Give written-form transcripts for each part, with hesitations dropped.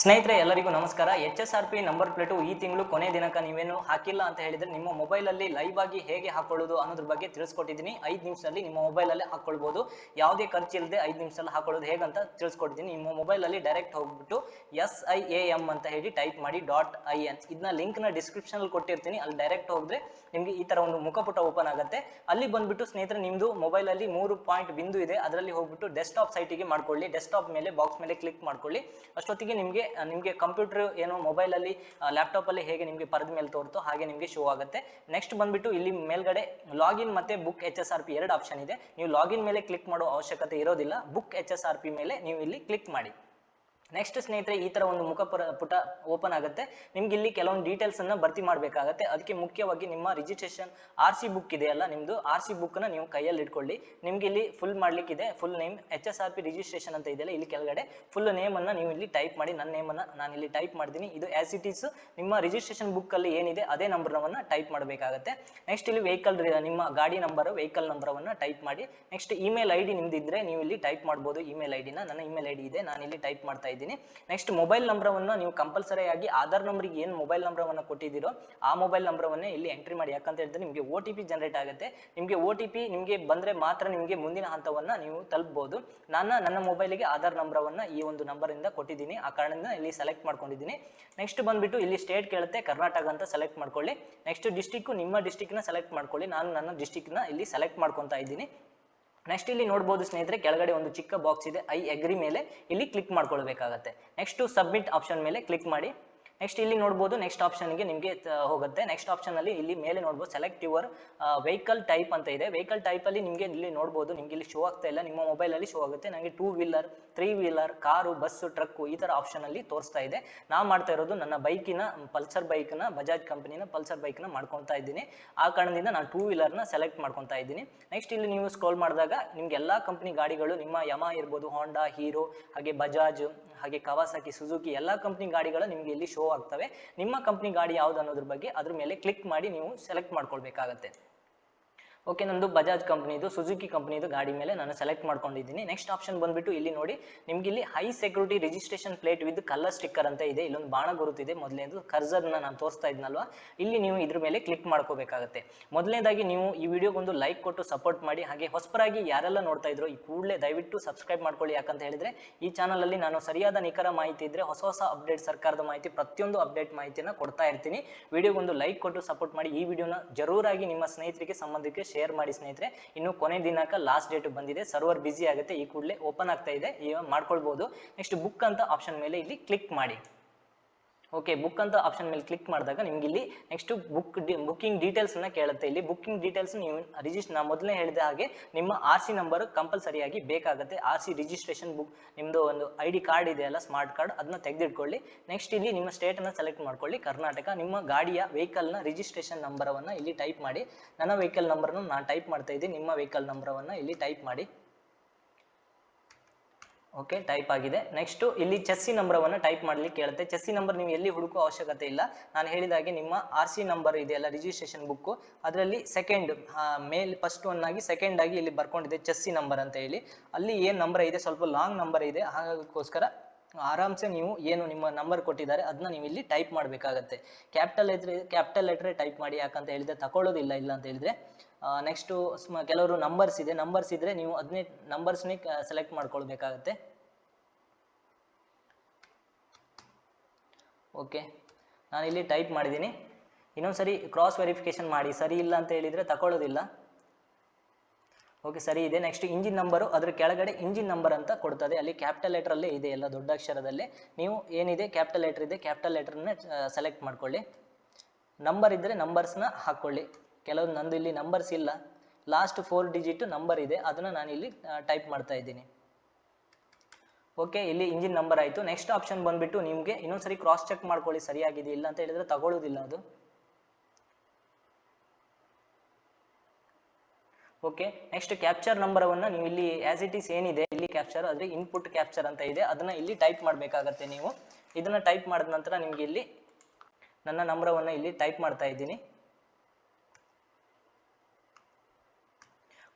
ಸ್ನೇಹಿತರೆ ಎಲ್ಲರಿಗೂ ನಮಸ್ಕಾರ. HSRP ನಂಬರ್ ಪ್ಲೇಟು ಈ ತಿಂಗಳು ಕೊನೆ ದಿನಕ ನೀವೇನು ಹಾಕಿಲ್ಲ ಅಂತ ಹೇಳಿದ್ರೆ ನಿಮ್ಮ ಮೊಬೈಲಲ್ಲಿ ಲೈವ್ ಆಗಿ ಹೇಗೆ ಹಾಕೊಳ್ಳೋದು ಅನ್ನೋದ್ರ ಬಗ್ಗೆ ತಿಳಿಸ್ಕೊಟ್ಟಿದ್ದೀನಿ. 5 ನಿಮಿಷದಲ್ಲಿ ನಿಮ್ಮ ಮೊಬೈಲಲ್ಲಿ ಹಾಕೊಳ್ಬೋದು. ಯಾವುದೇ ಖರ್ಚಿಲ್ಲದೆ 5 ನಿಮಿಷದಲ್ಲಿ ಹಾಕೊಳ್ಳೋದು ಹೇಗಂತ ತಿಳಿಸ್ಕೊಟ್ಟಿದ್ದೀನಿ. ನಿಮ್ಮ ಮೊಬೈಲಲ್ಲಿ ಡೈರೆಕ್ಟ್ ಹೋಗ್ಬಿಟ್ಟು SIAM ಅಂತ ಹೇಳಿ ಟೈಪ್ ಮಾಡಿ .in ಇದನ್ನ ಲಿಂಕ್ನ ಡಿಸ್ಕ್ರಿಪ್ಷನಲ್ಲಿ ಕೊಟ್ಟಿರ್ತೀನಿ. ಅಲ್ಲಿ ಡೈರೆಕ್ಟ್ ಹೋಗಿದ್ರೆ ನಿಮಗೆ ಈ ಥರ ಒಂದು ಮುಖಪುಟ ಓಪನ್ ಆಗುತ್ತೆ. ಅಲ್ಲಿ ಬಂದ್ಬಿಟ್ಟು ಸ್ನೇಹಿತರೆ ನಿಮ್ಮದು ಮೊಬೈಲಲ್ಲಿ 3 ಪಾಯಿಂಟ್ ಬಿಂದು ಇದೆ, ಅದರಲ್ಲಿ ಹೋಗ್ಬಿಟ್ಟು ಡೆಸ್ಕ್ಟಾಪ್ ಸೈಟಿಗೆ ಮಾಡ್ಕೊಳ್ಳಿ. ಡೆಸ್ಕ್ಟಾಪ್ ಮೇಲೆ ಬಾಕ್ಸ್ ಮೇಲೆ ಕ್ಲಿಕ್ ಮಾಡ್ಕೊಳ್ಳಿ. ಅಷ್ಟೊತ್ತಿಗೆ ನಿಮಗೆ ಕಂಪ್ಯೂಟರ್ ಏನೋ ಮೊಬೈಲಲ್ಲಿ ಲ್ಯಾಪ್ಟಾಪಲ್ಲಿ ಹೇಗೆ ನಿಮಗೆ ಪರದ ಮೇಲೆ ತೋರ್ತೋ ಹಾಗೆ ನಿಮಗೆ ಶೋ ಆಗುತ್ತೆ. ನೆಕ್ಸ್ಟ್ ಬಂದ್ಬಿಟ್ಟು ಇಲ್ಲಿ ಮೇಲ್ಗಡೆ ಲಾಗಿನ್ ಮತ್ತೆ ಬುಕ್ HSRP ಎರಡು ಆಪ್ಷನ್ ಇದೆ. ನೀವು ಲಾಗಿನ್ ಮೇಲೆ ಕ್ಲಿಕ್ ಮಾಡೋ ಅವಶ್ಯಕತೆ ಇರೋದಿಲ್ಲ. ಬುಕ್ HSRP ಮೇಲೆ ನೀವು ಇಲ್ಲಿ ಕ್ಲಿಕ್ ಮಾಡಿ. ನೆಕ್ಸ್ಟ್ ಸ್ನೇಹಿತರೆ ಈ ಥರ ಒಂದು ಮುಖಪುಟ ಓಪನ್ ಆಗುತ್ತೆ. ನಿಮ್ಗೆ ಇಲ್ಲಿ ಕೆಲವೊಂದು ಡೀಟೇಲ್ಸನ್ನು ಭರ್ತಿ ಮಾಡಬೇಕಾಗತ್ತೆ. ಅದಕ್ಕೆ ಮುಖ್ಯವಾಗಿ ನಿಮ್ಮ ರಿಜಿಸ್ಟ್ರೇಷನ್ RC ಬುಕ್ ಇದೆಯಲ್ಲ, ನಿಮ್ಮದು RC ಬುಕ್ನ ನೀವು ಕೈಯಲ್ಲಿ ಇಟ್ಕೊಳ್ಳಿ. ನಿಮ್ಗೆ ಇಲ್ಲಿ ಫುಲ್ ಮಾಡ್ಲಿಕ್ಕಿದೆ. ಫುಲ್ ನೇಮ್ HSRP ರಿಜಿಸ್ಟ್ರೇಷನ್ ಅಂತ ಇದೆಯಲ್ಲ, ಇಲ್ಲಿ ಕೆಳಗಡೆ ಫುಲ್ ನೇಮನ್ನು ನೀವು ಇಲ್ಲಿ ಟೈಪ್ ಮಾಡಿ. ನನ್ನ ನೇಮನ್ನು ನಾನು ಇಲ್ಲಿ ಟೈಪ್ ಮಾಡ್ತೀನಿ. ಇದು ಆಸ್ ಇಟ್ ಈಸ್ ನಿಮ್ಮ ರಿಜಿಸ್ಟ್ರೇಷನ್ ಬುಕ್ಕಲ್ಲಿ ಏನಿದೆ ಅದೇ ನಂಬರ್ವನ್ನು ಟೈಪ್ ಮಾಡಬೇಕಾಗತ್ತೆ. ನೆಕ್ಸ್ಟ್ ಇಲ್ಲಿ ನಿಮ್ಮ ಗಾಡಿ ನಂಬರು ವೆಹಿಕಲ್ ನಂಬರನ್ನು ಟೈಪ್ ಮಾಡಿ. ನೆಕ್ಸ್ಟ್ ಇಮೇಲ್ ID ನಿಮ್ದಿದ್ರೆ ನೀವು ಇಲ್ಲಿ ಟೈಪ್ ಮಾಡ್ಬೋದು. ಇಮೇಲ್ ಐಡಿನ ನನ್ನ ಇಮೇಲ್ ID ಇದೆ, ನಾನು ಇಲ್ಲಿ ಟೈಪ್ ಮಾಡ್ತಾ ಇದ್ದೀನಿ. ನೆಕ್ಸ್ಟ್ ಮೊಬೈಲ್ ನಂಬರವನ್ನು ನೀವು ಕಂಪಲ್ಸರಿ ಆಗಿ ಆಧಾರ್ ನಂಬರ್ಗೆ ಏನು ಮೊಬೈಲ್ ನಂಬರವನ್ನು ಕೊಟ್ಟಿದ್ದೀರೋ ಆ ಮೊಬೈಲ್ ನಂಬರವನ್ನೇ ಇಲ್ಲಿ ಎಂಟ್ರಿ ಮಾಡಿ. ಯಾಕಂತ ಹೇಳಿದ್ರೆ ನಿಮಗೆ OTP ಜನರೇಟ್ ಆಗುತ್ತೆ. ನಿಮಗೆ OTP ನಿಮಗೆ ಬಂದರೆ ಮಾತ್ರ ನಿಮಗೆ ಮುಂದಿನ ಹಂತವನ್ನು ನೀವು ತಲುಪಬಹುದು. ನನ್ನ ಮೊಬೈಲಿಗೆ ಆಧಾರ್ ನಂಬರವನ್ನು ಈ ಒಂದು ನಂಬರಿಂದ ಕೊಟ್ಟಿದ್ದೀನಿ. ಆ ಕಾರಣದಿಂದ ಇಲ್ಲಿ ಸೆಲೆಕ್ಟ್ ಮಾಡ್ಕೊಂಡಿದ್ದೀನಿ. ನೆಕ್ಸ್ಟ್ ಬಂದ್ಬಿಟ್ಟು ಇಲ್ಲಿ ಸ್ಟೇಟ್ ಕೇಳುತ್ತೆ, ಕರ್ನಾಟಕ ಅಂತ ಸೆಲೆಕ್ಟ್ ಮಾಡ್ಕೊಳ್ಳಿ. ನೆಕ್ಸ್ಟ್ ಡಿಸ್ಟಿಕ್ಕು ನಿಮ್ಮ ಡಿಸ್ಟಿಕ್ನ ಸೆಲೆಕ್ಟ್ ಮಾಡ್ಕೊಳ್ಳಿ. ನಾನು ನನ್ನ ಡಿಸ್ಟಿಕ್ನ ಇಲ್ಲಿ ಸೆಲೆಕ್ಟ್ ಮಾಡ್ಕೊತಾ ಇದ್ದೀನಿ. ನೆಕ್ಸ್ಟ್ ಇಲ್ಲಿ ನೋಡ್ಬೋದು ಸ್ನೇಹಿತರೆ, ಕೆಳಗಡೆ ಒಂದು ಚಿಕ್ಕ ಬಾಕ್ಸ್ ಇದೆ, ಐ ಅಗ್ರಿ ಮೇಲೆ ಇಲ್ಲಿ ಕ್ಲಿಕ್ ಮಾಡ್ಕೊಳ್ಬೇಕಾಗತ್ತೆ. ನೆಕ್ಸ್ಟ್ ಸಬ್ಮಿಟ್ ಆಪ್ಷನ್ ಮೇಲೆ ಕ್ಲಿಕ್ ಮಾಡಿ. ನೆಕ್ಸ್ಟ್ ಇಲ್ಲಿ ನೋಡ್ಬೋದು ನೆಕ್ಸ್ಟ್ ಆಪ್ಷನ್ಗೆ ನಿಮಗೆ ಹೋಗುತ್ತೆ. ನೆಕ್ಸ್ಟ್ ಆಪ್ಷನಲ್ಲಿ ಇಲ್ಲಿ ಮೇಲೆ ನೋಡ್ಬೋದು ಸೆಲೆಕ್ಟ್ ಯುವರ್ ವೆಹಿಕಲ್ ಟೈಪ್ ಅಂತ ಇದೆ. ವೆಹಿಕಲ್ ಟೈಪಲ್ಲಿ ನಿಮಗೆ ಇಲ್ಲಿ ನೋಡ್ಬೋದು, ನಿಮಗೆ ಇಲ್ಲಿ ಶೋ ಆಗ್ತಾ ಇಲ್ಲ, ನಿಮ್ಮ ಮೊಬೈಲಲ್ಲಿ ಶೋ ಆಗುತ್ತೆ. ನನಗೆ 2 wheeler 3 wheeler car bus truck ಈ ಥರ ಆಪ್ಷನಲ್ಲಿ ತೋರಿಸ್ತಾ ಇದೆ. ನಾ ಮಾಡ್ತಾ ಇರೋದು ನನ್ನ ಬೈಕಿನ ಪಲ್ಸರ್ ಬೈಕ್ನ ಬಜಾಜ್ ಕಂಪನಿನ ಪಲ್ಸರ್ ಬೈಕ್ನ ಮಾಡ್ಕೊತಾ ಇದ್ದೀನಿ. ಆ ಕಾರಣದಿಂದ ನಾನು 2 ವೀಲರ್ನ ಸೆಲೆಕ್ಟ್ ಮಾಡ್ಕೊತಾ ಇದ್ದೀನಿ. ನೆಕ್ಸ್ಟ್ ಇಲ್ಲಿ ನೀವು ಸ್ಕ್ರೋಲ್ ಮಾಡಿದಾಗ ನಿಮ್ಗೆ ಎಲ್ಲ ಕಂಪ್ನಿ ಗಾಡಿಗಳು, ನಿಮ್ಮ ಯಮಾ ಇರ್ಬೋದು, ಹೋಂಡಾ, ಹೀರೋ, ಹಾಗೆ ಬಜಾಜ್, ಹಾಗೆ ಕವಾಸಾಕಿ, ಸುಜುಕಿ ಎಲ್ಲ ಕಂಪ್ನಿ ಗಾಡಿಗಳು ನಿಮಗೆ ಇಲ್ಲಿ ಶೋ ಆಗ್ತವೆ. ನಿಮ್ಮ ಕಂಪ್ನಿ ಗಾಡಿ ಯಾವ್ದು ಅನ್ನೋದ್ರ ಬಗ್ಗೆ ಅದ್ರ ಮೇಲೆ ಕ್ಲಿಕ್ ಮಾಡಿ ನೀವು ಸೆಲೆಕ್ಟ್ ಮಾಡ್ಕೊಳ್ಬೇಕಾಗತ್ತೆ. ಓಕೆ, ನಂದು ಬಜಾಜ್ ಕಂಪ್ನಿದು ಸುಜುಕಿ ಕಂಪ್ನಿದು ಗಾಡಿ ಮೇಲೆ ನಾನು ಸೆಲೆಕ್ಟ್ ಮಾಡ್ಕೊಂಡಿದ್ದೀನಿ. ನೆಕ್ಸ್ಟ್ ಆಪ್ಷನ್ ಬಂದ್ಬಿಟ್ಟು ಇಲ್ಲಿ ನೋಡಿ, ನಿಮ್ಗೆ ಇಲ್ಲಿ high security registration plate with colour sticker ಅಂತ ಇದೆ. ಇಲ್ಲೊಂದು ಬಾಣ ಗುರುತಿದೆ. ಮೊದಲನೇದು ಕರ್ಸರ್ನ ನಾನು ತೋರಿಸ್ತಾ ಇದ್ನಲ್ವಾ, ಇಲ್ಲಿ ನೀವು ಇದ್ರ ಮೇಲೆ ಕ್ಲಿಕ್ ಮಾಡ್ಕೋಬೇಕಾಗತ್ತೆ. ಮೊದಲನೇದಾಗಿ ನೀವು ಈ ವಿಡಿಯೋಗೊಂದು ಲೈಕ್ ಕೊಟ್ಟು ಸಪೋರ್ಟ್ ಮಾಡಿ. ಹಾಗೆ ಹೊಸಬರಾಗಿ ಯಾರೆಲ್ಲ ನೋಡ್ತಾ ಇದ್ರು ಈ ಕೂಡಲೇ ದಯವಿಟ್ಟು ಸಬ್ಸ್ಕ್ರೈಬ್ ಮಾಡ್ಕೊಳ್ಳಿ. ಯಾಕಂತ ಹೇಳಿದ್ರೆ ಈ ಚಾನಲಲ್ಲಿ ನಾನು ಸರಿಯಾದ ನಿಖರ ಮಾಹಿತಿ ಇದ್ರೆ ಹೊಸ ಅಪ್ಡೇಟ್, ಸರ್ಕಾರದ ಮಾಹಿತಿ, ಪ್ರತಿಯೊಂದು ಅಪ್ಡೇಟ್ ಮಾಹಿತಿನ ಕೊಡ್ತಾ ಇರ್ತೀನಿ. ವಿಡಿಯೋಗೊಂದು ಲೈಕ್ ಕೊಟ್ಟು ಸಪೋರ್ಟ್ ಮಾಡಿ. ಈ ವಿಡಿಯೋನ ಜರೂರಾಗಿ ನಿಮ್ಮ ಸ್ನೇಹಿತರಿಗೆ ಸಂಬಂಧಕ್ಕೆ ಶೇರ್ ಮಾಡಿ ಸ್ನೇಹಿತರೆ. ಇನ್ನು ಕೊನೆ ದಿನಾಂಕ ಲಾಸ್ಟ್ ಡೇಟ್ ಬಂದಿದೆ. ಸರ್ವರ್ ಬಿಸಿ ಆಗುತ್ತೆ, ಈ ಕೂಡಲೇ ಓಪನ್ ಆಗ್ತಾ ಇದೆ, ಈಗ ಮಾಡ್ಕೊಳ್ಬಹುದು. ನೆಕ್ಸ್ಟ್ ಬುಕ್ ಅಂತ ಆಪ್ಷನ್ ಮೇಲೆ ಇಲ್ಲಿ ಕ್ಲಿಕ್ ಮಾಡಿ. ಓಕೆ, ಬುಕ್ ಅಂತ ಆಪ್ಷನ್ ಮೇಲೆ ಕ್ಲಿಕ್ ಮಾಡಿದಾಗ ನಿಮ್ಗೆ ಇಲ್ಲಿ ನೆಕ್ಸ್ಟ್ ಬುಕ್ಕಿಂಗ್ ಡೀಟೇಲ್ಸ್ ಅನ್ನ ಕೇಳುತ್ತೆ. ಇಲ್ಲಿ ಬುಕ್ಕಿಂಗ್ ಡೀಟೇಲ್ಸ್ ನೀವು ನಾ ಮೊದಲೇ ಹೇಳಿದ ಹಾಗೆ ನಿಮ್ಮ RC ನಂಬರ್ ಕಂಪಲ್ಸರಿಯಾಗಿ ಬೇಕಾಗುತ್ತೆ. RC ರಿಜಿಸ್ಟ್ರೇಷನ್ ಬುಕ್, ನಿಮ್ಮದು ಒಂದು ID ಕಾರ್ಡ್ ಇದೆಯಲ್ಲ, ಸ್ಮಾರ್ಟ್ ಕಾರ್ಡ್, ಅದನ್ನ ತೆಗೆದಿಟ್ಕೊಳ್ಳಿ. ನೆಕ್ಸ್ಟ್ ಇಲ್ಲಿ ನಿಮ್ಮ ಸ್ಟೇಟನ್ನು ಸೆಲೆಕ್ಟ್ ಮಾಡ್ಕೊಳ್ಳಿ, ಕರ್ನಾಟಕ. ನಿಮ್ಮ ಗಾಡಿಯ ವೆಹಿಕಲ್ನ ರಿಜಿಸ್ಟ್ರೇಷನ್ ನಂಬರನ್ನು ಇಲ್ಲಿ ಟೈಪ್ ಮಾಡಿ. ನನ್ನ ವೆಹಿಕಲ್ ನಂಬರನ್ನು ನಾನು ಟೈಪ್ ಮಾಡ್ತಾ ಇದ್ದೀನಿ. ನಿಮ್ಮ ವೆಹಿಕಲ್ ನಂಬರನ್ನು ಇಲ್ಲಿ ಟೈಪ್ ಮಾಡಿ. ಓಕೆ, ಟೈಪ್ ಆಗಿದೆ. ನೆಕ್ಸ್ಟ್ ಇಲ್ಲಿ ಚೆಸ್ಸಿ ನಂಬರವನ್ನು ಟೈಪ್ ಮಾಡಲಿಕ್ಕೆ ಕೇಳುತ್ತೆ. ಚೆಸ್ಸಿ ನಂಬರ್ ನೀವು ಎಲ್ಲಿ ಹುಡುಕೋ ಅವಶ್ಯಕತೆ ಇಲ್ಲ. ನಾನು ಹೇಳಿದಾಗೆ ನಿಮ್ಮ RC ನಂಬರ್ ಇದೆಯಲ್ಲ, ರಿಜಿಸ್ಟ್ರೇಷನ್ ಬುಕ್ಕು, ಅದರಲ್ಲಿ ಸೆಕೆಂಡ್ ಮೇಲ್ ಫಸ್ಟ್ ಒನ್ ಆಗಿ ಸೆಕೆಂಡ್ ಆಗಿ ಇಲ್ಲಿ ಬರ್ಕೊಂಡಿದೆ ಚೆಸ್ಸಿ ನಂಬರ್ ಅಂತ ಹೇಳಿ. ಅಲ್ಲಿ ಏನು ನಂಬರ್ ಇದೆ, ಸ್ವಲ್ಪ ಲಾಂಗ್ ನಂಬರ್ ಇದೆ. ಹಾಗೋಸ್ಕರ ಆರಾಮ್ಸೆ ನೀವು ಏನು ನಿಮ್ಮ ನಂಬರ್ ಕೊಟ್ಟಿದ್ದಾರೆ ಅದನ್ನ ನೀವು ಇಲ್ಲಿ ಟೈಪ್ ಮಾಡಬೇಕಾಗತ್ತೆ. ಕ್ಯಾಪಿಟಲ್ ಲೆಟ್ರೇ ಟೈಪ್ ಮಾಡಿ. ಯಾಕಂತ ಹೇಳಿದ್ರೆ ತಗೊಳ್ಳೋದಿಲ್ಲ ಇಲ್ಲ ಅಂತ ಹೇಳಿದ್ರೆ. ನೆಕ್ಸ್ಟು ಕೆಲವರು ನಂಬರ್ಸ್ ಇದ್ರೆ ನೀವು ಅದನ್ನೇ ನಂಬರ್ಸ್ನೇ ಸೆಲೆಕ್ಟ್ ಮಾಡ್ಕೊಳ್ಬೇಕಾಗತ್ತೆ. ಓಕೆ, ನಾನಿಲ್ಲಿ ಟೈಪ್ ಮಾಡಿದ್ದೀನಿ. ಇನ್ನೊಂದ್ಸರಿ ಕ್ರಾಸ್ ವೆರಿಫಿಕೇಶನ್ ಮಾಡಿ. ಸರಿ ಇಲ್ಲ ಅಂತ ಹೇಳಿದರೆ ತಗೊಳ್ಳೋದಿಲ್ಲ. ಓಕೆ, ಸರಿ ಇದೆ. ನೆಕ್ಸ್ಟ್ ಇಂಜಿನ್ ನಂಬರು, ಅದ್ರ ಕೆಳಗಡೆ ಇಂಜಿನ್ ನಂಬರ್ ಅಂತ ಕೊಡ್ತದೆ. ಅಲ್ಲಿ ಕ್ಯಾಪಿಟಲ್ ಲೆಟ್ರಲ್ಲೇ ಇದೆ, ಎಲ್ಲ ದೊಡ್ಡ ಅಕ್ಷರದಲ್ಲೇ. ನೀವು ಏನಿದೆ ಕ್ಯಾಪಿಟಲ್ ಲೆಟರ್ ಇದೆ, ಕ್ಯಾಪಿಟಲ್ ಲೆಟರ್ನ ಸೆಲೆಕ್ಟ್ ಮಾಡ್ಕೊಳ್ಳಿ. ನಂಬರ್ ಇದ್ದರೆ ನಂಬರ್ಸ್ನ ಹಾಕ್ಕೊಳ್ಳಿ. ಕೆಲವೊಂದು ನಂದು ಇಲ್ಲಿ ನಂಬರ್ಸ್ ಇಲ್ಲ, ಲಾಸ್ಟ್ 4 ಡಿಜಿಟ್ ನಂಬರ್ ಇದೆ, ಅದನ್ನು ನಾನು ಇಲ್ಲಿ ಟೈಪ್ ಮಾಡ್ತಾ ಇದ್ದೀನಿ. ಓಕೆ, ಇಲ್ಲಿ ಇಂಜಿನ್ ನಂಬರ್ ಆಯಿತು. ನೆಕ್ಸ್ಟ್ ಆಪ್ಷನ್ ಬಂದುಬಿಟ್ಟು ನಿಮಗೆ ಇನ್ನೊಂದ್ಸರಿ ಕ್ರಾಸ್ ಚೆಕ್ ಮಾಡ್ಕೊಳ್ಳಿ, ಸರಿಯಾಗಿದೆ. ಇಲ್ಲ ಅಂತ ಹೇಳಿದರೆ ತಗೊಳ್ಳೋದಿಲ್ಲ ಅದು. ಓಕೆ, ನೆಕ್ಸ್ಟ್ ಕ್ಯಾಪ್ಚರ್ ನಂಬರವನ್ನು ನೀವು ಇಲ್ಲಿ ಆಸ್ ಇಟ್ ಈಸ್ ಏನಿದೆ ಇಲ್ಲಿ ಕ್ಯಾಪ್ಚರ್, ಆದರೆ ಇನ್ಪುಟ್ ಕ್ಯಾಪ್ಚರ್ ಅಂತ ಇದೆ, ಅದನ್ನು ಇಲ್ಲಿ ಟೈಪ್ ಮಾಡಬೇಕಾಗತ್ತೆ. ನೀವು ಇದನ್ನು ಟೈಪ್ ಮಾಡಿದ ನಂತರ ನಿಮಗೆ ಇಲ್ಲಿ ನನ್ನ ನಂಬರವನ್ನು ಇಲ್ಲಿ ಟೈಪ್ ಮಾಡ್ತಾ ಇದ್ದೀನಿ.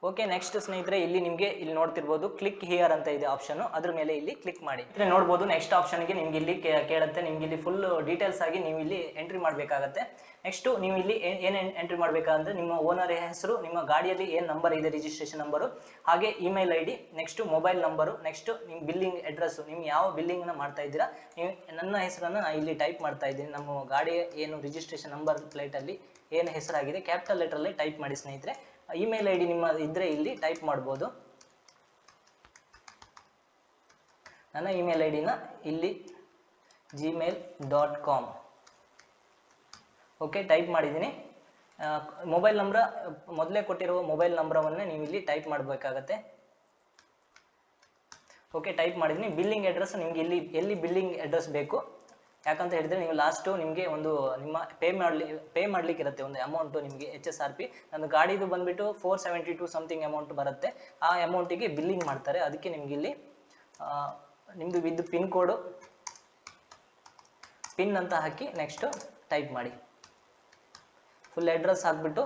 ಓಕೆ, ನೆಕ್ಸ್ಟ್ ಸ್ನೇಹಿತರೆ ಇಲ್ಲಿ ನಿಮಗೆ ಇಲ್ಲಿ ನೋಡ್ತಿರ್ಬೋದು ಕ್ಲಿಕ್ ಹಿಯರ್ ಅಂತ ಇದೆ ಆಪ್ಷನ್, ಅದ್ರ ಮೇಲೆ ಇಲ್ಲಿ ಕ್ಲಿಕ್ ಮಾಡಿ. ನೋಡ್ಬೋದು ನೆಕ್ಸ್ಟ್ ಆಪ್ಷನ್ಗೆ ನಿಮ್ಗೆ ಇಲ್ಲಿ ಕೇಳುತ್ತೆ, ನಿಮ್ಗೆ ಇಲ್ಲಿ ಫುಲ್ ಡೀಟೇಲ್ಸ್ ಆಗಿ ನೀವು ಇಲ್ಲಿ ಎಂಟ್ರಿ ಮಾಡಬೇಕಾಗತ್ತೆ. ನೆಕ್ಸ್ಟ್ ನೀವು ಇಲ್ಲಿ ಏನು ಎಂಟ್ರಿ ಮಾಡಬೇಕಂದ್ರೆ ನಿಮ್ಮ ಓನರ್ ಹೆಸರು, ನಿಮ್ಮ ಗಾಡಿಯಲ್ಲಿ ಏನು ನಂಬರ್ ಇದೆ ರಿಜಿಸ್ಟ್ರೇಷನ್ ನಂಬರು, ಹಾಗೆ email ID, next mobile number, next ನಿಮ್ಮ ಬಿಲ್ಲಿಂಗ್ ಅಡ್ರೆಸ್, ನೀವು ಯಾವ ಬಿಲ್ಲಿಂಗ್ನ ಮಾಡ್ತಾ ಇದ್ದೀರಾ. ನೀವು ನನ್ನ ಹೆಸರನ್ನು ನಾನು ಇಲ್ಲಿ ಟೈಪ್ ಮಾಡ್ತಾ ಇದ್ದೀನಿ. ನಮ್ಮ ಗಾಡಿಯ ಏನು ರಿಜಿಸ್ಟ್ರೇಷನ್ ನಂಬರ್ ಪ್ಲೇಟಲ್ಲಿ ಏನು ಹೆಸರಾಗಿದೆ ಕ್ಯಾಪಿಟಲ್ ಲೆಟರಲ್ಲಿ ಟೈಪ್ ಮಾಡಿ ಸ್ನೇಹಿತರೆ. ಇಮೇಲ್ ID ನಿಮ್ಮ ಇದ್ರೆ ಇಲ್ಲಿ ಟೈಪ್ ಮಾಡ್ಬೋದು. ನನ್ನ ಇಮೇಲ್ ID ನ ಇಲ್ಲಿ gmail.com ಓಕೆ ಟೈಪ್ ಮಾಡಿದ್ದೀನಿ. ಮೊಬೈಲ್ ನಂಬರ್ ಮೊದಲೇ ಕೊಟ್ಟಿರುವ ಮೊಬೈಲ್ ನಂಬರವನ್ನೇ ನೀವು ಇಲ್ಲಿ ಟೈಪ್ ಮಾಡಬೇಕಾಗತ್ತೆ. ಓಕೆ ಟೈಪ್ ಮಾಡಿದ್ದೀನಿ. ಬಿಲ್ಲಿಂಗ್ ಅಡ್ರೆಸ್ ನಿಮ್ಗೆ ಇಲ್ಲಿ ಎಲ್ಲಿ ಬಿಲ್ಲಿಂಗ್ ಅಡ್ರೆಸ್ ಬೇಕು, ಯಾಕಂತ ಹೇಳಿದ್ರೆ ನೀವು ಲಾಸ್ಟು ನಿಮಗೆ ಒಂದು ನಿಮ್ಮ ಪೇ ಮಾಡ್ಲಿಕ್ಕೆ ಇರುತ್ತೆ ಒಂದು ಅಮೌಂಟು ನಿಮಗೆ HSRP. ನನ್ನ ಗಾಡಿದು ಬಂದುಬಿಟ್ಟು 472 ಸಮಥಿಂಗ್ ಅಮೌಂಟ್ ಬರುತ್ತೆ. ಆ ಅಮೌಂಟಿಗೆ ಬಿಲ್ಲಿಂಗ್ ಮಾಡ್ತಾರೆ. ಅದಕ್ಕೆ ನಿಮ್ಗೆ ಇಲ್ಲಿ ನಿಮ್ಮದು ವಿದ್ ಪಿನ್ ಕೋಡು ಪಿನ್ ಅಂತ ಹಾಕಿ ನೆಕ್ಸ್ಟು ಟೈಪ್ ಮಾಡಿ. ಫುಲ್ ಅಡ್ರೆಸ್ ಹಾಕ್ಬಿಟ್ಟು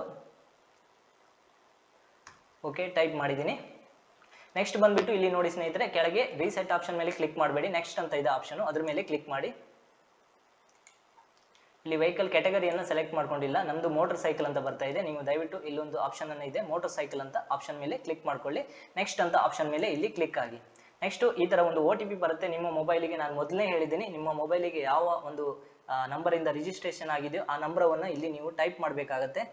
ಓಕೆ ಟೈಪ್ ಮಾಡಿದ್ದೀನಿ. ನೆಕ್ಸ್ಟ್ ಬಂದುಬಿಟ್ಟು ಇಲ್ಲಿ ನೋಡಿ ಸ್ನೇಹಿತರೆ, ಕೆಳಗೆ ರೀಸೆಟ್ ಆಪ್ಷನ್ ಮೇಲೆ ಕ್ಲಿಕ್ ಮಾಡಬೇಡಿ, ನೆಕ್ಸ್ಟ್ ಅಂತ ಇದೆ ಆಪ್ಷನು, ಅದ್ರ ಮೇಲೆ ಕ್ಲಿಕ್ ಮಾಡಿ. ಇಲ್ಲಿ ವೆಹಿಕಲ್ ಕ್ಯಾಟಗರಿಯನ್ನು ಸೆಲೆಕ್ಟ್ ಮಾಡ್ಕೊಂಡಿಲ್ಲ, ನಮ್ಮದು ಮೋಟರ್ ಸೈಕಲ್ ಅಂತ ಬರ್ತಾ ಇದೆ. ನೀವು ದಯವಿಟ್ಟು ಇಲ್ಲೊಂದು ಆಪ್ಷನ್ ಅನ್ನು ಇದೆ ಮೋಟರ್ ಸೈಕಲ್ ಅಂತ ಆಪ್ಷನ್ ಮೇಲೆ ಕ್ಲಿಕ್ ಮಾಡ್ಕೊಳ್ಳಿ. ನೆಕ್ಸ್ಟ್ ಅಂತ ಆಪ್ಷನ್ ಮೇಲೆ ಇಲ್ಲಿ ಕ್ಲಿಕ್ ಆಗಿ. ನೆಕ್ಸ್ಟ್ ಈ ಥರ ಒಂದು OTP ಬರುತ್ತೆ ನಿಮ್ಮ ಮೊಬೈಲಿಗೆ. ನಾನು ಮೊದಲೇ ಹೇಳಿದ್ದೀನಿ, ನಿಮ್ಮ ಮೊಬೈಲಿಗೆ ಯಾವ ಒಂದು ನಂಬರಿಂದ ರಿಜಿಸ್ಟ್ರೇಷನ್ ಆಗಿದೆಯೋ ಆ ನಂಬರವನ್ನು ಇಲ್ಲಿ ನೀವು ಟೈಪ್ ಮಾಡಬೇಕಾಗತ್ತೆ.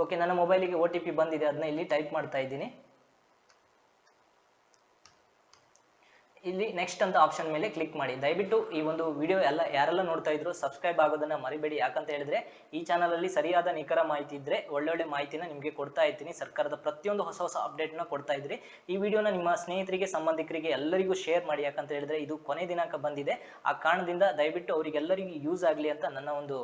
ಓಕೆ, ನನ್ನ ಮೊಬೈಲಿಗೆ OTP ಬಂದಿದೆ, ಅದನ್ನ ಇಲ್ಲಿ ಟೈಪ್ ಮಾಡ್ತಾ ಇದ್ದೀನಿ. ಇಲ್ಲಿ ನೆಕ್ಸ್ಟ್ ಅಂತ ಆಪ್ಷನ್ ಮೇಲೆ ಕ್ಲಿಕ್ ಮಾಡಿ. ದಯವಿಟ್ಟು ಈ ಒಂದು ವಿಡಿಯೋ ಯಾರೆಲ್ಲ ನೋಡ್ತಾ ಇದ್ರು ಸಬ್ಸ್ಕ್ರೈಬ್ ಆಗೋದನ್ನ ಮರಿಬೇಡಿ. ಯಾಕಂತ ಹೇಳಿದ್ರೆ ಈ ಚಾನಲಲ್ಲಿ ಸರಿಯಾದ ನಿಖರ ಮಾಹಿತಿ ಇದ್ರೆ ಒಳ್ಳೊಳ್ಳೆ ಮಾಹಿತಿನ ನಿಮಗೆ ಕೊಡ್ತಾ ಇರ್ತೀನಿ. ಸರ್ಕಾರದ ಪ್ರತಿಯೊಂದು ಹೊಸ ಅಪ್ಡೇಟ್ನ ಕೊಡ್ತಾ ಇದ್ರಿ. ಈ ವಿಡಿಯೋನ ನಿಮ್ಮ ಸ್ನೇಹಿತರಿಗೆ ಸಂಬಂಧಿಕರಿಗೆ ಎಲ್ಲರಿಗೂ ಶೇರ್ ಮಾಡಿ. ಯಾಕಂತ ಹೇಳಿದ್ರೆ ಇದು ಕೊನೆ ದಿನಾಂಕ ಬಂದಿದೆ, ಆ ಕಾರಣದಿಂದ ದಯವಿಟ್ಟು ಅವರಿಗೆಲ್ಲರಿಗೂ ಯೂಸ್ ಆಗಲಿ ಅಂತ ನನ್ನ ಒಂದು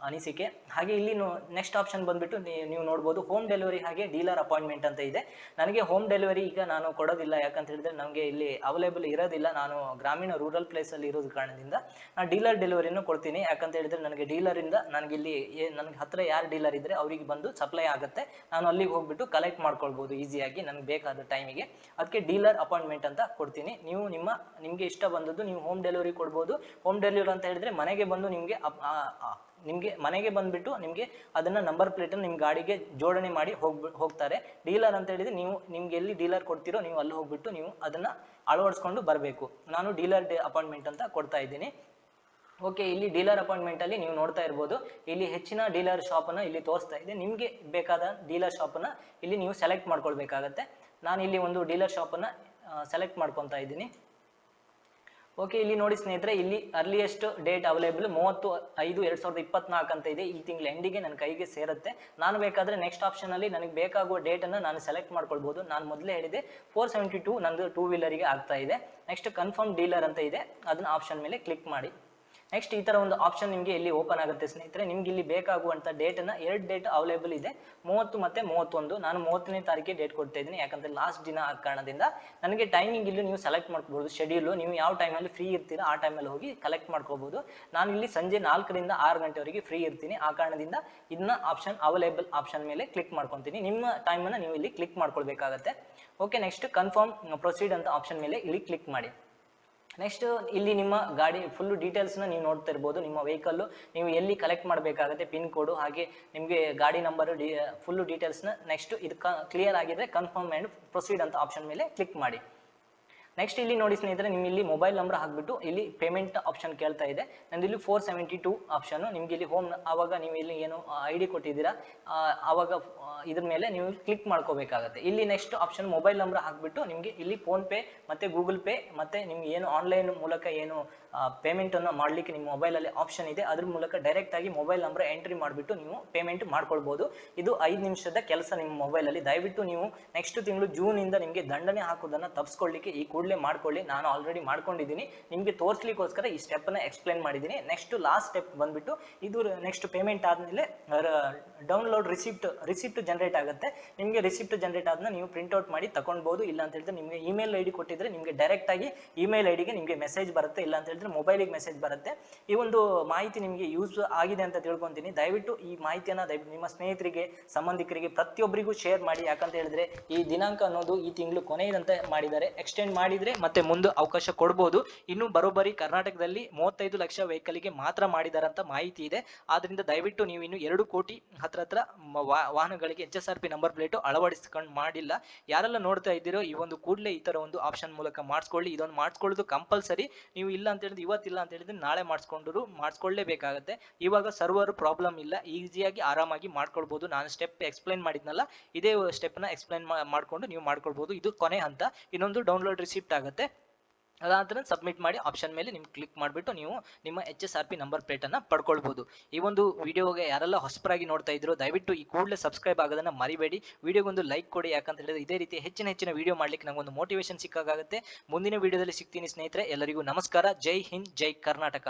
ಅನಿಸಿಕೆ. ಹಾಗೆ ಇಲ್ಲಿ ನೆಕ್ಸ್ಟ್ ಆಪ್ಷನ್ ಬಂದ್ಬಿಟ್ಟು ನೀವು ನೋಡ್ಬೋದು ಹೋಮ್ ಡೆಲಿವರಿ ಹಾಗೆ ಡೀಲರ್ ಅಪಾಯಿಂಟ್ಮೆಂಟ್ ಅಂತ ಇದೆ. ನನಗೆ ಹೋಮ್ ಡೆಲಿವರಿ ಈಗ ನಾನು ಕೊಡೋದಿಲ್ಲ, ಯಾಕಂತ ಹೇಳಿದ್ರೆ ನಮಗೆ ಇಲ್ಲಿ ಅವೈಲೇಬಲ್ ಇರೋದಿಲ್ಲ. ನಾನು ಗ್ರಾಮೀಣ ರೂರಲ್ ಪ್ಲೇಸ್ ಅಲ್ಲಿ ಇರೋದು ಕಾರಣದಿಂದ ನಾನು ಡೀಲರ್ ಡೆಲಿವರಿಯನ್ನು ಕೊಡ್ತೀನಿ. ಯಾಕಂತ ಹೇಳಿದ್ರೆ ನನಗೆ ಡೀಲರ್ ಇಂದ ನನಗೆ ಇಲ್ಲಿ ನನಗೆ ಹತ್ರ ಯಾರು ಡೀಲರ್ ಇದ್ರೆ ಅವರಿಗೆ ಬಂದು ಸಪ್ಲೈ ಆಗುತ್ತೆ. ನಾನು ಅಲ್ಲಿಗೆ ಹೋಗ್ಬಿಟ್ಟು ಕಲೆಕ್ಟ್ ಮಾಡ್ಕೊಳ್ಬಹುದು ಈಸಿಯಾಗಿ ನನಗೆ ಬೇಕಾದ ಟೈಮಿಗೆ. ಅದಕ್ಕೆ ಡೀಲರ್ ಅಪಾಯಿಂಟ್ಮೆಂಟ್ ಅಂತ ಕೊಡ್ತೀನಿ. ನೀವು ನಿಮಗೆ ಇಷ್ಟ ಬಂದದ್ದು ನೀವು ಹೋಮ್ ಡೆಲಿವರಿ ಕೊಡ್ಬೋದು. ಹೋಮ್ ಡೆಲಿವರಿ ಅಂತ ಹೇಳಿದ್ರೆ ಮನೆಗೆ ಬಂದು ನಿಮಗೆ ಮನೆಗೆ ಬಂದ್ಬಿಟ್ಟು ನಿಮಗೆ ಅದನ್ನ ನಂಬರ್ ಪ್ಲೇಟನ್ನು ನಿಮ್ಮ ಗಾಡಿಗೆ ಜೋಡಣೆ ಮಾಡಿ ಹೋಗ್ತಾರೆ. ಡೀಲರ್ ಅಂತ ಹೇಳಿದ್ರೆ ನೀವು ನಿಮ್ಗೆ ಎಲ್ಲಿ ಡೀಲರ್ ಕೊಡ್ತೀರೋ ನೀವು ಅಲ್ಲಿ ಹೋಗ್ಬಿಟ್ಟು ನೀವು ಅದನ್ನ ಅಳವಡಿಸ್ಕೊಂಡು ಬರಬೇಕು. ನಾನು ಡೀಲರ್ ಅಪಾಯಿಂಟ್ಮೆಂಟ್ ಅಂತ ಕೊಡ್ತಾ ಇದ್ದೀನಿ. ಓಕೆ, ಇಲ್ಲಿ ಡೀಲರ್ ಅಪಾಯಿಂಟ್ಮೆಂಟ್ ಅಲ್ಲಿ ನೀವು ನೋಡ್ತಾ ಇರ್ಬೋದು, ಇಲ್ಲಿ ಹೆಚ್ಚಿನ ಡೀಲರ್ ಶಾಪನ್ನು ಇಲ್ಲಿ ತೋರಿಸ್ತಾ ಇದೆ. ನಿಮಗೆ ಬೇಕಾದ ಡೀಲರ್ ಶಾಪನ್ನು ಇಲ್ಲಿ ನೀವು ಸೆಲೆಕ್ಟ್ ಮಾಡ್ಕೊಳ್ಬೇಕಾಗತ್ತೆ. ನಾನು ಇಲ್ಲಿ ಒಂದು ಡೀಲರ್ ಶಾಪನ್ನು ಸೆಲೆಕ್ಟ್ ಮಾಡ್ಕೊತಾ ಇದ್ದೀನಿ. ಓಕೆ, ಇಲ್ಲಿ ನೋಡಿ ಸ್ನೇಹಿತರೆ, ಇಲ್ಲಿ ಅರ್ಲಿಯೆಸ್ಟ್ ಡೇಟ್ ಅವೈಲೇಬಲ್ 30/5/2024 ಅಂತ ಇದೆ. ಈ ತಿಂಗಳ ಎಂಡಿಗೆ ನನ್ನ ಕೈಗೆ ಸೇರುತ್ತೆ. ನಾನು ಬೇಕಾದರೆ ನೆಕ್ಸ್ಟ್ ಆಪ್ಷನಲ್ಲಿ ನನಗೆ ಬೇಕಾಗುವ ಡೇಟನ್ನು ನಾನು ಸೆಲೆಕ್ಟ್ ಮಾಡ್ಕೊಳ್ಬೋದು. ನಾನು ಮೊದಲೇ ಹೇಳಿದೆ 472 ನಂದು 2 ವೀಲರಿಗೆ ಆಗ್ತಾ ಇದೆ. ನೆಕ್ಸ್ಟ್ ಕನ್ಫರ್ಮ್ ಡೀಲರ್ ಅಂತ ಇದೆ, ಅದನ್ನ ಆಪ್ಷನ್ ಮೇಲೆ ಕ್ಲಿಕ್ ಮಾಡಿ. ನೆಕ್ಸ್ಟ್ ಈ ಥರ ಒಂದು ಆಪ್ಷನ್ ನಿಮಗೆ ಇಲ್ಲಿ ಓಪನ್ ಆಗುತ್ತೆ ಸ್ನೇಹಿತರೆ. ನಿಮ್ಗೆ ಇಲ್ಲಿ ಬೇಕಾಗುವಂಥ ಡೇಟನ್ನು 2 ಡೇಟ್ ಅವೈಲೇಬಲ್ ಇದೆ, 30 ಮತ್ತು 31. ನಾನು 30ನೇ ತಾರೀಕಿಗೆ ಡೇಟ್ ಕೊಡ್ತಾ ಇದ್ದೀನಿ, ಯಾಕಂದರೆ ಲಾಸ್ಟ್ ದಿನ ಆದ ಕಾರಣದಿಂದ. ನನಗೆ ಟೈಮಿಂಗ್ ಇಲ್ಲಿ ನೀವು ಸೆಲೆಕ್ಟ್ ಮಾಡ್ಕೋಬೋದು. ಶೆಡ್ಯೂಲು ನೀವು ಯಾವ ಟೈಮಲ್ಲಿ ಫ್ರೀ ಇರ್ತೀರಾ ಆ ಟೈಮಲ್ಲಿ ಹೋಗಿ ಕಲೆಕ್ಟ್ ಮಾಡ್ಕೋಬೋದು. ನಾನು ಇಲ್ಲಿ ಸಂಜೆ 4ರಿಂದ 6 ಗಂಟೆವರೆಗೆ ಫ್ರೀ ಇರ್ತೀನಿ. ಆ ಕಾರಣದಿಂದ ಇದನ್ನ ಆಪ್ಷನ್ ಅವೈಲೇಬಲ್ ಆಪ್ಷನ್ ಮೇಲೆ ಕ್ಲಿಕ್ ಮಾಡ್ಕೊತೀನಿ. ನಿಮ್ಮ ಟೈಮನ್ನು ನೀವು ಇಲ್ಲಿ ಕ್ಲಿಕ್ ಮಾಡ್ಕೊಳ್ಬೇಕಾಗತ್ತೆ. ಓಕೆ, ನೆಕ್ಸ್ಟ್ ಕನ್ಫರ್ಮ್ ಪ್ರೊಸೀಡ್ ಅಂತ ಆಪ್ಷನ್ ಮೇಲೆ ಇಲ್ಲಿ ಕ್ಲಿಕ್ ಮಾಡಿ. ನೆಕ್ಸ್ಟ್ ಇಲ್ಲಿ ನಿಮ್ಮ ಗಾಡಿ ಫುಲ್ ಡೀಟೇಲ್ಸ್ನ ನೀವು ನೋಡ್ತಾ ಇರ್ಬೋದು. ನಿಮ್ಮ ವೆಹಿಕಲ್ಲು ನೀವು ಎಲ್ಲಿ ಕಲೆಕ್ಟ್ ಮಾಡಬೇಕಾಗುತ್ತೆ, ಪಿನ್ ಕೋಡು, ಹಾಗೆ ನಿಮಗೆ ಗಾಡಿ ನಂಬರು, ಫುಲ್ಲು ಡೀಟೇಲ್ಸ್ನ ನೆಕ್ಸ್ಟ್ ಇದು ಕ್ಲಿಯರ್ ಆಗಿದ್ರೆ ಕನ್ಫರ್ಮ್ ಆ್ಯಂಡ್ ಪ್ರೊಸೀಡ್ ಅಂತ ಆಪ್ಷನ್ ಮೇಲೆ ಕ್ಲಿಕ್ ಮಾಡಿ. ನೆಕ್ಸ್ಟ್ ಇಲ್ಲಿ ನೋಡಿ ಸ್ನೇಹಿತರೆ, ನಿಮ್ಮ ಇಲ್ಲಿ ಮೊಬೈಲ್ ನಂಬರ್ ಹಾಕ್ಬಿಟ್ಟು ಇಲ್ಲಿ ಪೇಮೆಂಟ್ ಆಪ್ಷನ್ ಕೇಳ್ತಾ ಇದೆ. ನಂದು ಇಲ್ಲಿ 472 ಆಪ್ಷನ್ನು. ನಿಮ್ಗೆ ಇಲ್ಲಿ ಹೋಮ್ ಆವಾಗ ನೀವು ಇಲ್ಲಿ ಏನು ID ಕೊಟ್ಟಿದ್ದೀರಾ ಆವಾಗ ಇದ್ರ ಮೇಲೆ ನೀವು ಕ್ಲಿಕ್ ಮಾಡ್ಕೋಬೇಕಾಗತ್ತೆ. ಇಲ್ಲಿ ನೆಕ್ಸ್ಟ್ ಆಪ್ಷನ್ ಮೊಬೈಲ್ ನಂಬರ್ ಹಾಕ್ಬಿಟ್ಟು ನಿಮಗೆ ಇಲ್ಲಿ ಫೋನ್ಪೇ ಮತ್ತು ಗೂಗಲ್ ಪೇ ಮತ್ತು ನಿಮ್ಗೆ ಏನು ಆನ್ಲೈನ್ ಮೂಲಕ ಏನು ಪೇಮೆಂಟನ್ನು ಮಾಡಲಿಕ್ಕೆ ನಿಮ್ಮ ಮೊಬೈಲಲ್ಲಿ ಆಪ್ಷನ್ ಇದೆ, ಅದ್ರ ಮೂಲಕ ಡೈರೆಕ್ಟಾಗಿ ಮೊಬೈಲ್ ನಂಬರ್ ಎಂಟ್ರಿ ಮಾಡಿಬಿಟ್ಟು ನೀವು ಪೇಮೆಂಟ್ ಮಾಡ್ಕೊಳ್ಬೋದು. ಇದು 5 ನಿಮಿಷದ ಕೆಲಸ ನಿಮ್ಮ ಮೊಬೈಲಲ್ಲಿ. ದಯವಿಟ್ಟು ನೀವು ನೆಕ್ಸ್ಟ್ ತಿಂಗಳು ಜೂನಿಂದ ನಿಮಗೆ ದಂಡನೆ ಹಾಕೋದನ್ನು ತಪ್ಪಿಸ್ಕೊಳ್ಳಿಕ್ಕೆ ಈ ಕೂಡಲೇ ಕೂಡಲೇ ಮಾಡ್ಕೊಳ್ಳಿ. ನಾನು ಆಲ್ರೆಡಿ ಮಾಡ್ಕೊಂಡಿದ್ದೀನಿ, ನಿಮಗೆ ತೋರಿಸ್ಲಿಕ್ಕೋಸ್ಕರ ಈ ಸ್ಟೆಪ್ಪನ್ನು ಎಕ್ಸ್ಪ್ಲೇನ್ ಮಾಡಿದ್ದೀನಿ. ನೆಕ್ಸ್ಟ್ ಲಾಸ್ಟ್ ಸ್ಟೆಪ್ ಬಂದುಬಿಟ್ಟು ಇದು ನೆಕ್ಸ್ಟ್ ಪೇಮೆಂಟ್ ಆದಮೇಲೆ ಡೌನ್ಲೋಡ್ ರಿಸಿಪ್ಟ್ ಜನರೇಟ್ ಆಗುತ್ತೆ. ನಿಮಗೆ ರಿಸಿಪ್ಟ್ ಜನರೇಟ್ ಆದ್ಮೇಲೆ ನೀವು ಪ್ರಿಂಟ್ಔಟ್ ಮಾಡಿ ತಗೊಳ್ಬೋದು. ಇಲ್ಲ ಅಂತ ಹೇಳಿದ್ರೆ ನಿಮಗೆ ಇಮೇಲ್ ಐ ಡಿ ಕೊಟ್ಟಿದ್ರೆ ನಿಮಗೆ ಡೈರೆಕ್ಟಾಗಿ ಇಮೇಲ್ ಐ ಡಿಗೆ ನಿಮಗೆ ಮೆಸೇಜ್ ಬರುತ್ತೆ. ಇಲ್ಲ ಅಂತ ಹೇಳಿದ್ರೆ ಮೊಬೈಲಿಗೆ ಮೆಸೇಜ್ ಬರುತ್ತೆ. ಈ ಒಂದು ಮಾಹಿತಿ ನಿಮಗೆ ಯೂಸ್ ಆಗಿದೆ ಅಂತ ತಿಳ್ಕೊತೀನಿ. ದಯವಿಟ್ಟು ಈ ಮಾಹಿತಿಯನ್ನು ನಿಮ್ಮ ಸ್ನೇಹಿತರಿಗೆ, ಸಂಬಂಧಿಕರಿಗೆ, ಪ್ರತಿಯೊಬ್ಬರಿಗೂ ಶೇರ್ ಮಾಡಿ. ಯಾಕಂತ ಹೇಳಿದ್ರೆ ಈ ದಿನಾಂಕ ಅನ್ನೋದು ಈ ತಿಂಗಳು ಕೊನೆಯದಂತೆ ಮಾಡಿದ್ದಾರೆ. ಎಕ್ಸ್ಟೆಂಡ್ ಮಾಡಿದ್ರೆ ಮತ್ತೆ ಮುಂದೆ ಅವಕಾಶ ಕೊಡ್ಬೋದು. ಇನ್ನು ಬರೋಬ್ಬರಿ ಕರ್ನಾಟಕದಲ್ಲಿ 35 ಲಕ್ಷ ವೆಹಿಕಲ್ಗೆ ಮಾತ್ರ ಮಾಡಿದಾರಂತ ಮಾಹಿತಿ ಇದೆ. ಆದ್ರಿಂದ ದಯವಿಟ್ಟು ನೀವು ಇನ್ನು 2 ಕೋಟಿ ಹತ್ರ ವಾಹನಗಳಿಗೆ HSRP ನಂಬರ್ ಪ್ಲೇಟು ಅಳವಡಿಸ್ಕೊಂಡು ಮಾಡಿಲ್ಲ. ಯಾರೆಲ್ಲ ನೋಡ್ತಾ ಇದ್ದೀರೋ ಈ ಒಂದು ಕೂಡಲೇ ಈ ತರ ಒಂದು ಆಪ್ಷನ್ ಮೂಲಕ ಮಾಡಿಸ್ಕೊಳ್ಳಿ. ಇದೊಂದು ಮಾಡಿಸ್ಕೊಳ್ಳೋದು ಕಂಪಲ್ಸರಿ. ನೀವು ಇಲ್ಲ ಅಂತ ಹೇಳಿದ್ರೆ ಇವತ್ತಿಲ್ಲ ಅಂತ ಹೇಳಿದ್ರೆ ನಾಳೆ ಮಾಡಿಸ್ಕೊಳ್ಳೇಬೇಕಾಗುತ್ತೆ. ಇವಾಗ ಸರ್ವರ್ ಪ್ರಾಬ್ಲಮ್ ಇಲ್ಲ, ಈಸಿಯಾಗಿ ಆರಾಮಾಗಿ ಮಾಡ್ಕೊಳ್ಬಹುದು. ನಾನು ಸ್ಟೆಪ್ ಎಕ್ಸ್ಪ್ಲೈನ್ ಮಾಡಿದ್ನಲ್ಲ, ಇದೇ ಸ್ಟೆಪ್ನ ಎಕ್ಸ್ಪ್ಲೈನ್ ಮಾಡ್ಕೊಂಡು ನೀವು ಮಾಡ್ಕೊಳ್ಬಹುದು. ಇದು ಕೊನೆ ಹಂತ. ಇನ್ನೊಂದು ಡೌನ್ಲೋಡ್ ರಿಸಿಪ್ಟ್ ಆಗುತ್ತೆ. ಅದಾದ್ರೆ ಸಬ್ಮಿಟ್ ಮಾಡಿ ಆಪ್ಷನ್ ಮೇಲೆ ನಿಮ್ಗೆ ಕ್ಲಿಕ್ ಮಾಡಿಬಿಟ್ಟು ನೀವು ನಿಮ್ಮ HSRP ನಂಬರ್ ಪ್ಲೇಟನ್ನು ಪಡ್ಕೊಳ್ಬೋದು. ಈ ಒಂದು ವಿಡಿಯೋಗೆ ಯಾರೆಲ್ಲ ಹೊಸಬರಾಗಿ ನೋಡ್ತಾ ಇದ್ರು ದಯವಿಟ್ಟು ಈ ಕೂಡಲೇ ಸಬ್ಸ್ಕ್ರೈಬ್ ಆಗೋದನ್ನು ಮರಿಬೇಡಿ. ವಿಡಿಯೋಗೊಂದು ಲೈಕ್ ಕೊಡಿ. ಯಾಕಂತ ಹೇಳಿದ್ರೆ ಇದೇ ರೀತಿ ಹೆಚ್ಚಿನ ವಿಡಿಯೋ ಮಾಡ್ಲಿಕ್ಕೆ ನಂಗೊಂದು ಮೋಟಿವೇಶನ್ ಸಿಕ್ಕಾಗುತ್ತೆ. ಮುಂದಿನ ವಿಡಿಯೋದಲ್ಲಿ ಸಿಗ್ತೀನಿ ಸ್ನೇಹಿತರೆ. ಎಲ್ಲರಿಗೂ ನಮಸ್ಕಾರ. ಜೈ ಹಿಂದ್, ಜೈ ಕರ್ನಾಟಕ.